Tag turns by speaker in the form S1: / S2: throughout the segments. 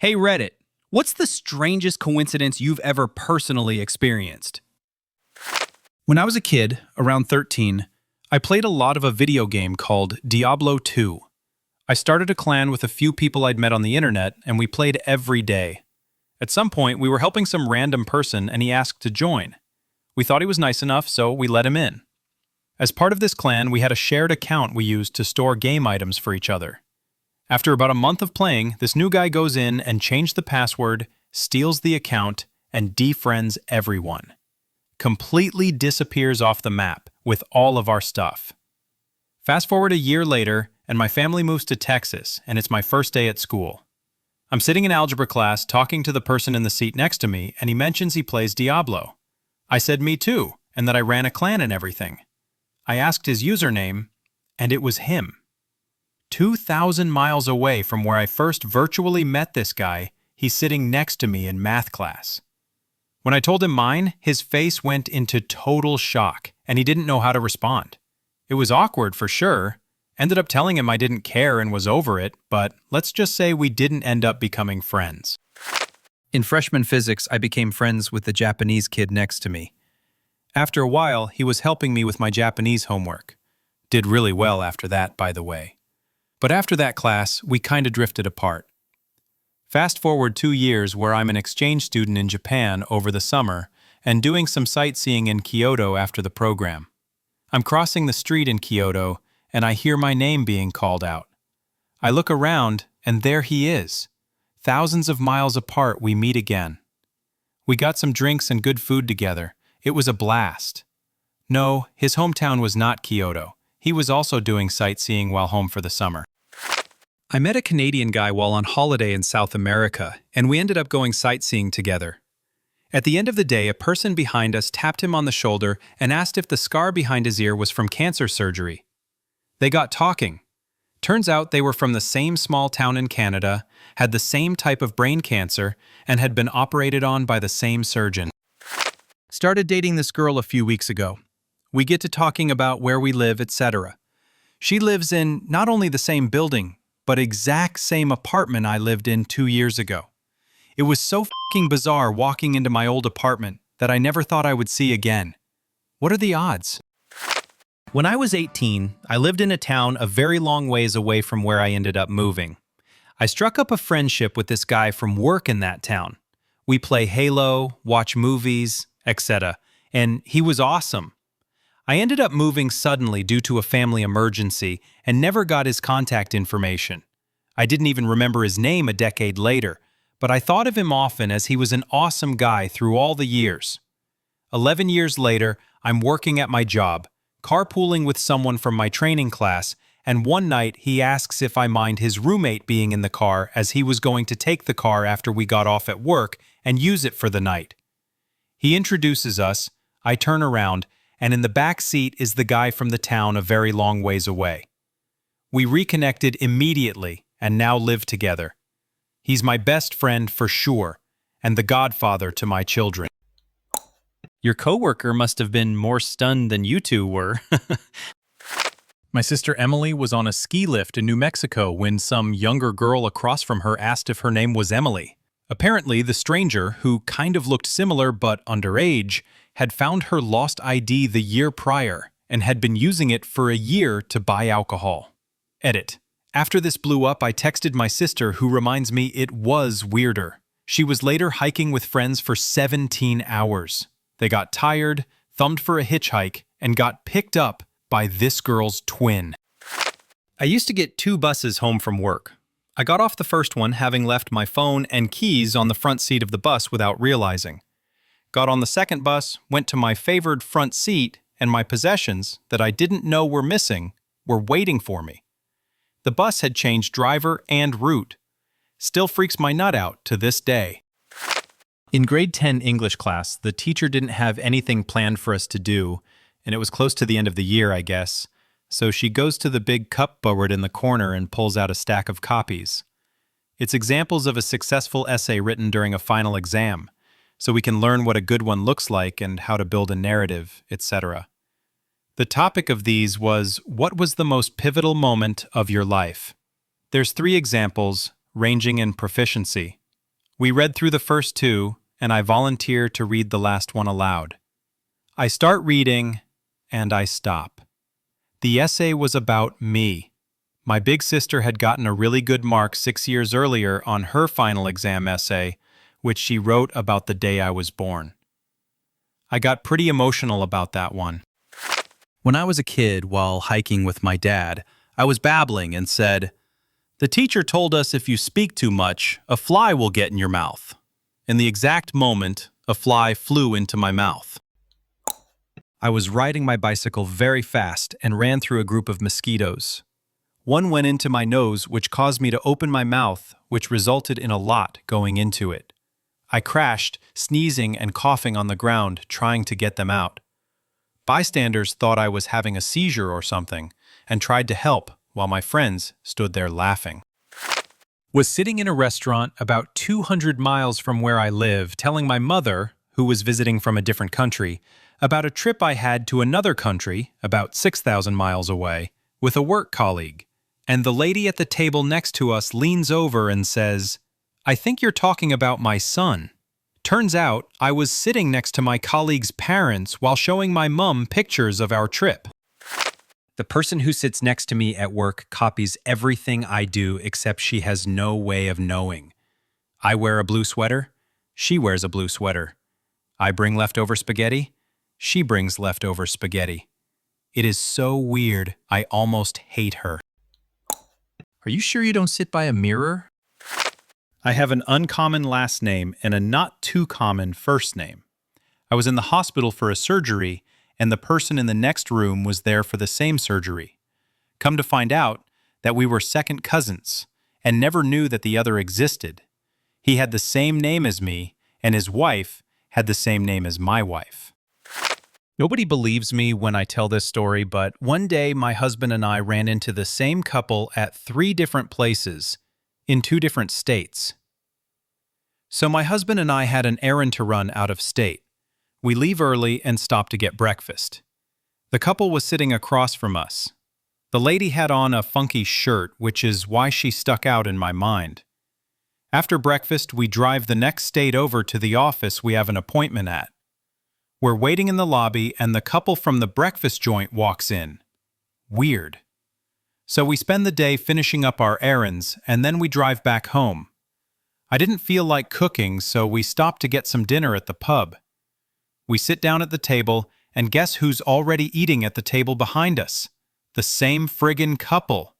S1: Hey Reddit, what's the strangest coincidence you've ever personally experienced? When I was a kid, around 13, I played a lot of a video game called Diablo 2. I started a clan with a few people I'd met on the internet, and we played every day. At some point, we were helping some random person and he asked to join. We thought he was nice enough, so we let him in. As part of this clan, we had a shared account we used to store game items for each other. After about a month of playing, this new guy goes in and changes the password, steals the account, and defriends everyone. Completely disappears off the map with all of our stuff. Fast forward a year later, and my family moves to Texas, and it's my first day at school. I'm sitting in algebra class talking to the person in the seat next to me, and he mentions he plays Diablo. I said me too, and that I ran a clan and everything. I asked his username, and it was him. 2,000 miles away from where I first virtually met this guy, he's sitting next to me in math class. When I told him mine, his face went into total shock, and he didn't know how to respond. It was awkward for sure. Ended up telling him I didn't care and was over it, but let's just say we didn't end up becoming friends.
S2: In freshman physics, I became friends with the Japanese kid next to me. After a while, he was helping me with my Japanese homework. Did really well after that, by the way. But after that class, we kinda drifted apart. Fast forward 2 years where I'm an exchange student in Japan over the summer and doing some sightseeing in Kyoto after the program. I'm crossing the street in Kyoto and I hear my name being called out. I look around and there he is. Thousands of miles apart, we meet again. We got some drinks and good food together. It was a blast. No, his hometown was not Kyoto. He was also doing sightseeing while home for the summer. I met a Canadian guy while on holiday in South America, and we ended up going sightseeing together. At the end of the day, a person behind us tapped him on the shoulder and asked if the scar behind his ear was from cancer surgery. They got talking. Turns out they were from the same small town in Canada, had the same type of brain cancer, and had been operated on by the same surgeon. Started dating this girl a few weeks ago. We get to talking about where we live, etc. She lives in not only the same building, but exact same apartment I lived in 2 years ago. It was so f***ing bizarre walking into my old apartment that I never thought I would see again. What are the odds?
S1: When I was 18, I lived in a town a very long ways away from where I ended up moving. I struck up a friendship with this guy from work in that town. We play Halo, watch movies, etc., and he was awesome. I ended up moving suddenly due to a family emergency and never got his contact information. I didn't even remember his name a decade later, but I thought of him often as he was an awesome guy through all the years. 11 years later, I'm working at my job, carpooling with someone from my training class, and one night he asks if I mind his roommate being in the car as he was going to take the car after we got off at work and use it for the night. He introduces us, I turn around, and in the back seat is the guy from the town a very long ways away. We reconnected immediately and now live together. He's my best friend for sure, and the godfather to my children.
S2: Your coworker must have been more stunned than you two were.
S1: My sister Emily was on a ski lift in New Mexico when some younger girl across from her asked if her name was Emily. Apparently, the stranger, who kind of looked similar but underage, had found her lost ID the year prior and had been using it for a year to buy alcohol. Edit. After this blew up, I texted my sister, who reminds me it was weirder. She was later hiking with friends for 17 hours. They got tired, thumbed for a hitchhike, and got picked up by this girl's twin. I used to get 2 buses home from work. I got off the first one having left my phone and keys on the front seat of the bus without realizing. Got on the second bus, went to my favored front seat, and my possessions, that I didn't know were missing, were waiting for me. The bus had changed driver and route. Still freaks my nut out to this day. In grade 10 English class, the teacher didn't have anything planned for us to do, and it was close to the end of the year, I guess. So she goes to the big cupboard in the corner and pulls out a stack of copies. It's examples of a successful essay written during a final exam, so we can learn what a good one looks like and how to build a narrative, etc. The topic of these was, what was the most pivotal moment of your life? There's 3 examples, ranging in proficiency,
S2: We read through the first two, and I volunteer to read the last one aloud. I start reading, and I stop. The essay was about me. My big sister had gotten a really good mark 6 years earlier on her final exam essay, which she wrote about the day I was born. I got pretty emotional about that one. When I was a kid, while hiking with my dad, I was babbling and said, "The teacher told us if you speak too much, a fly will get in your mouth." In the exact moment, a fly flew into my mouth. I was riding my bicycle very fast and ran through a group of mosquitoes. One went into my nose, which caused me to open my mouth, which resulted in a lot going into it. I crashed, sneezing and coughing on the ground, trying to get them out. Bystanders thought I was having a seizure or something and tried to help, while my friends stood there laughing. Was sitting in a restaurant about 200 miles from where I live, telling my mother, who was visiting from a different country, about a trip I had to another country, about 6,000 miles away, with a work colleague. And the lady at the table next to us leans over and says, "I think you're talking about my son." Turns out, I was sitting next to my colleague's parents while showing my mom pictures of our trip. The person who sits next to me at work copies everything I do except she has no way of knowing. I wear a blue sweater. She wears a blue sweater. I bring leftover spaghetti. She brings leftover spaghetti. It is so weird, I almost hate her. Are you sure you don't sit by a mirror? I have an uncommon last name and a not too common first name. I was in the hospital for a surgery, and the person in the next room was there for the same surgery. Come to find out that we were second cousins and never knew that the other existed. He had the same name as me, and his wife had the same name as my wife. Nobody believes me when I tell this story, but one day my husband and I ran into the same couple at 3 different places in 2 different states. So my husband and I had an errand to run out of state. We leave early and stop to get breakfast. The couple was sitting across from us. The lady had on a funky shirt, which is why she stuck out in my mind. After breakfast, we drive the next state over to the office we have an appointment at. We're waiting in the lobby, and the couple from the breakfast joint walks in. Weird. So we spend the day finishing up our errands, and then we drive back home. I didn't feel like cooking, so we stopped to get some dinner at the pub. We sit down at the table, and guess who's already eating at the table behind us? The same friggin' couple.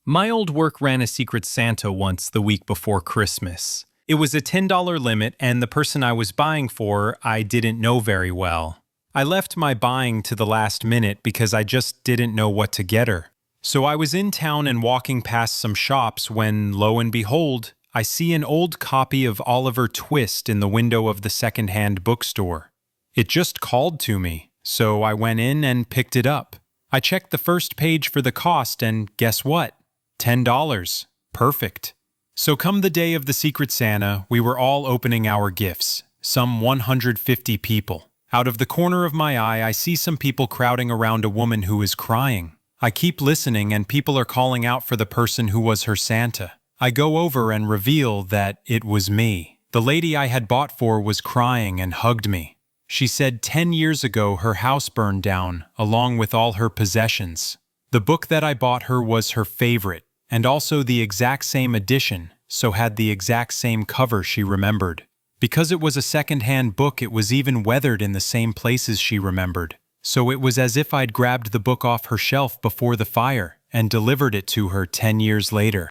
S2: My old work ran a Secret Santa once the week before Christmas. It was a $10 limit, and the person I was buying for I didn't know very well. I left my buying to the last minute because I just didn't know what to get her. So I was in town and walking past some shops when, lo and behold, I see an old copy of Oliver Twist in the window of the second-hand bookstore. It just called to me, so I went in and picked it up. I checked the first page for the cost, and guess what? $10. Perfect. So come the day of the Secret Santa, we were all opening our gifts, some 150 people. Out of the corner of my eye, I see some people crowding around a woman who is crying. I keep listening, and people are calling out for the person who was her Santa. I go over and reveal that it was me. The lady I had bought for was crying and hugged me. She said 10 years ago her house burned down, along with all her possessions. The book that I bought her was her favorite, and also the exact same edition, so had the exact same cover she remembered. Because it was a second-hand book, it was even weathered in the same places she remembered. So it was as if I'd grabbed the book off her shelf before the fire and delivered it to her 10 years later.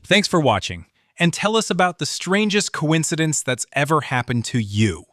S2: Thanks for watching, and tell us about the strangest coincidence that's ever happened to you.